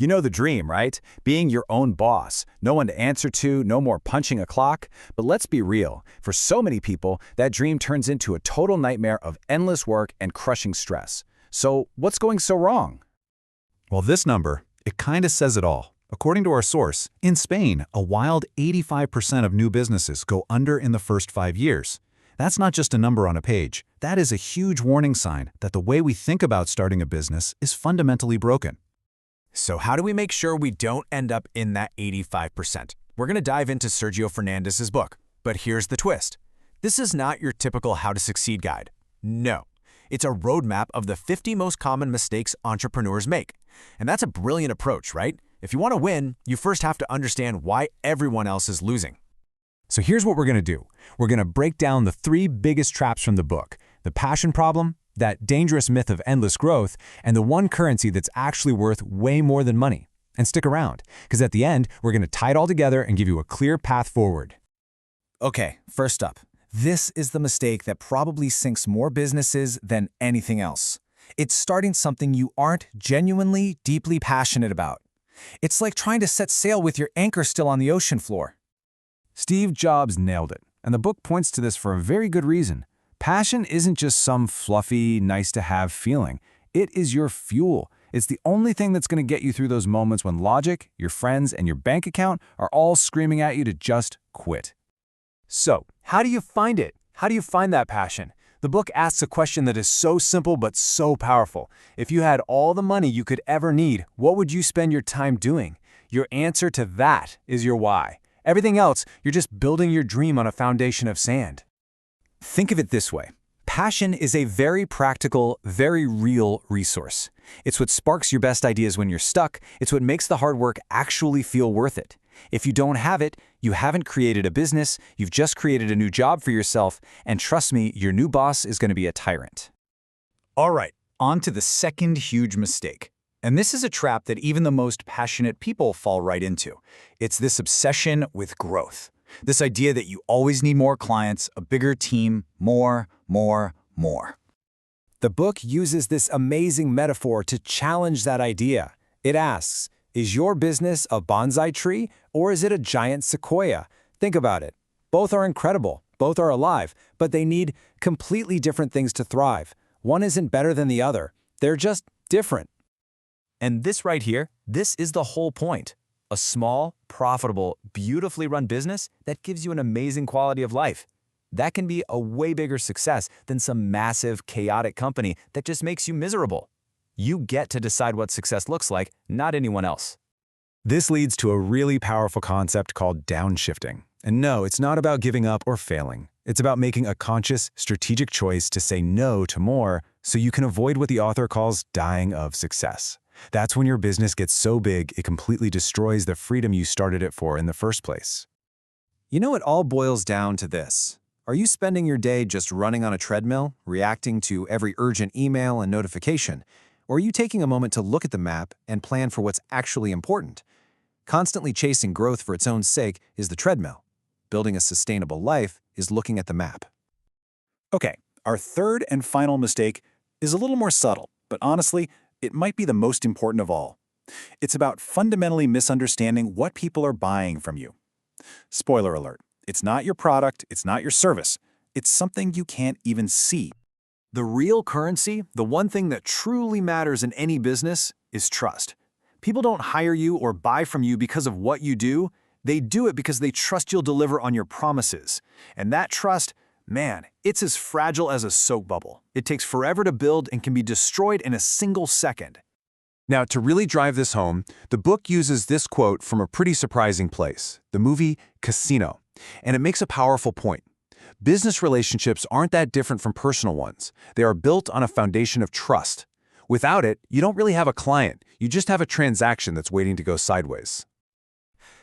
You know the dream, right? Being your own boss. No one to answer to, no more punching a clock. But let's be real. For so many people, that dream turns into a total nightmare of endless work and crushing stress. So what's going so wrong? Well, this number, it kind of says it all. According to our source, in Spain, a wild 85% of new businesses go under in the first 5 years. That's not just a number on a page. That is a huge warning sign that the way we think about starting a business is fundamentally broken. So how do we make sure we don't end up in that 85%? We're going to dive into Sergio Fernandez's book. But here's the twist. This is not your typical how to succeed guide. No. It's a roadmap of the 50 most common mistakes entrepreneurs make. And that's a brilliant approach, right? If you want to win, you first have to understand why everyone else is losing. So here's what we're going to do. We're going to break down the 3 biggest traps from the book: the passion problem, that dangerous myth of endless growth, and the one currency that's actually worth way more than money. And stick around, because at the end, we're going to tie it all together and give you a clear path forward. Okay, first up, this is the mistake that probably sinks more businesses than anything else. It's starting something you aren't genuinely, deeply passionate about. It's like trying to set sail with your anchor still on the ocean floor. Steve Jobs nailed it, and the book points to this for a very good reason. Passion isn't just some fluffy, nice-to-have feeling. It is your fuel. It's the only thing that's going to get you through those moments when logic, your friends, and your bank account are all screaming at you to just quit. So, how do you find it? How do you find that passion? The book asks a question that is so simple but so powerful. If you had all the money you could ever need, what would you spend your time doing? Your answer to that is your why. Everything else, you're just building your dream on a foundation of sand. Think of it this way. Passion is a very practical, very real resource. It's what sparks your best ideas when you're stuck. It's what makes the hard work actually feel worth it. If you don't have it, you haven't created a business, you've just created a new job for yourself, and trust me, your new boss is going to be a tyrant. All right, on to the second huge mistake. And this is a trap that even the most passionate people fall right into. It's this obsession with growth. This idea that you always need more clients, a bigger team, more. The book uses this amazing metaphor to challenge that idea. It asks, is your business a bonsai tree or is it a giant sequoia? Think about it. Both are incredible, both are alive, but they need completely different things to thrive. One isn't better than the other. They're just different. And this right here, this is the whole point. A small, profitable, beautifully run business that gives you an amazing quality of life. That can be a way bigger success than some massive, chaotic company that just makes you miserable. You get to decide what success looks like, not anyone else. This leads to a really powerful concept called downshifting. And no, it's not about giving up or failing. It's about making a conscious, strategic choice to say no to more so you can avoid what the author calls dying of success. That's when your business gets so big it completely destroys the freedom you started it for in the first place. You know, it all boils down to this. Are you spending your day just running on a treadmill, reacting to every urgent email and notification? Or are you taking a moment to look at the map and plan for what's actually important? Constantly chasing growth for its own sake is the treadmill. Building a sustainable life is looking at the map. Okay, our third and final mistake is a little more subtle, but honestly, it might be the most important of all. It's about fundamentally misunderstanding what people are buying from you. Spoiler alert, it's not your product, it's not your service. It's something you can't even see. The real currency, the one thing that truly matters in any business, is trust. People don't hire you or buy from you because of what you do. They do it because they trust you'll deliver on your promises. And that trust, man, it's as fragile as a soap bubble. It takes forever to build and can be destroyed in a single second. Now, to really drive this home, the book uses this quote from a pretty surprising place, the movie Casino, and it makes a powerful point. Business relationships aren't that different from personal ones. They are built on a foundation of trust. Without it, you don't really have a client. You just have a transaction that's waiting to go sideways.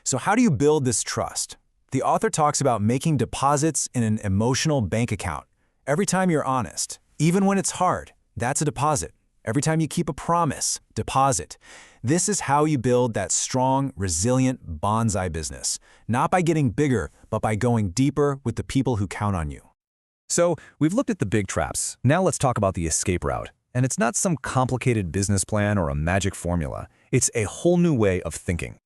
So how do you build this trust? The author talks about making deposits in an emotional bank account. Every time you're honest, even when it's hard, that's a deposit. Every time you keep a promise, deposit. This is how you build that strong, resilient bonsai business. Not by getting bigger, but by going deeper with the people who count on you. So, we've looked at the big traps. Now let's talk about the escape route. And it's not some complicated business plan or a magic formula. It's a whole new way of thinking.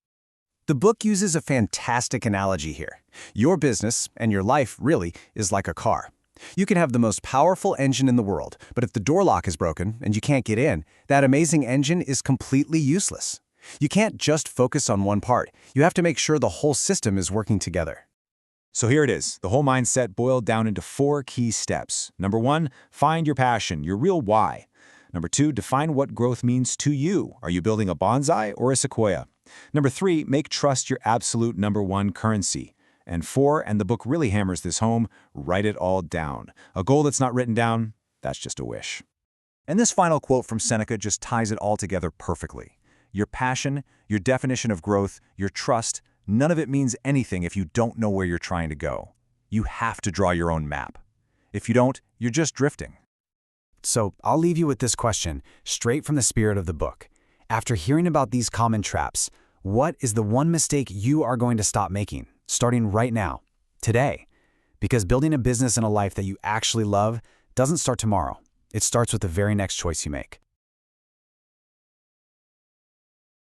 The book uses a fantastic analogy here. Your business, and your life really, is like a car. You can have the most powerful engine in the world, but if the door lock is broken and you can't get in, that amazing engine is completely useless. You can't just focus on one part. You have to make sure the whole system is working together. So here it is, the whole mindset boiled down into 4 key steps. Number 1, find your passion, your real why. Number 2, define what growth means to you. Are you building a bonsai or a sequoia? Number 3, make trust your absolute number 1 currency. And 4, and the book really hammers this home, write it all down. A goal that's not written down, that's just a wish. And this final quote from Seneca just ties it all together perfectly. Your passion, your definition of growth, your trust, none of it means anything if you don't know where you're trying to go. You have to draw your own map. If you don't, you're just drifting. So I'll leave you with this question, straight from the spirit of the book. After hearing about these common traps, what is the one mistake you are going to stop making, starting right now, today? Because building a business and a life that you actually love doesn't start tomorrow. It starts with the very next choice you make.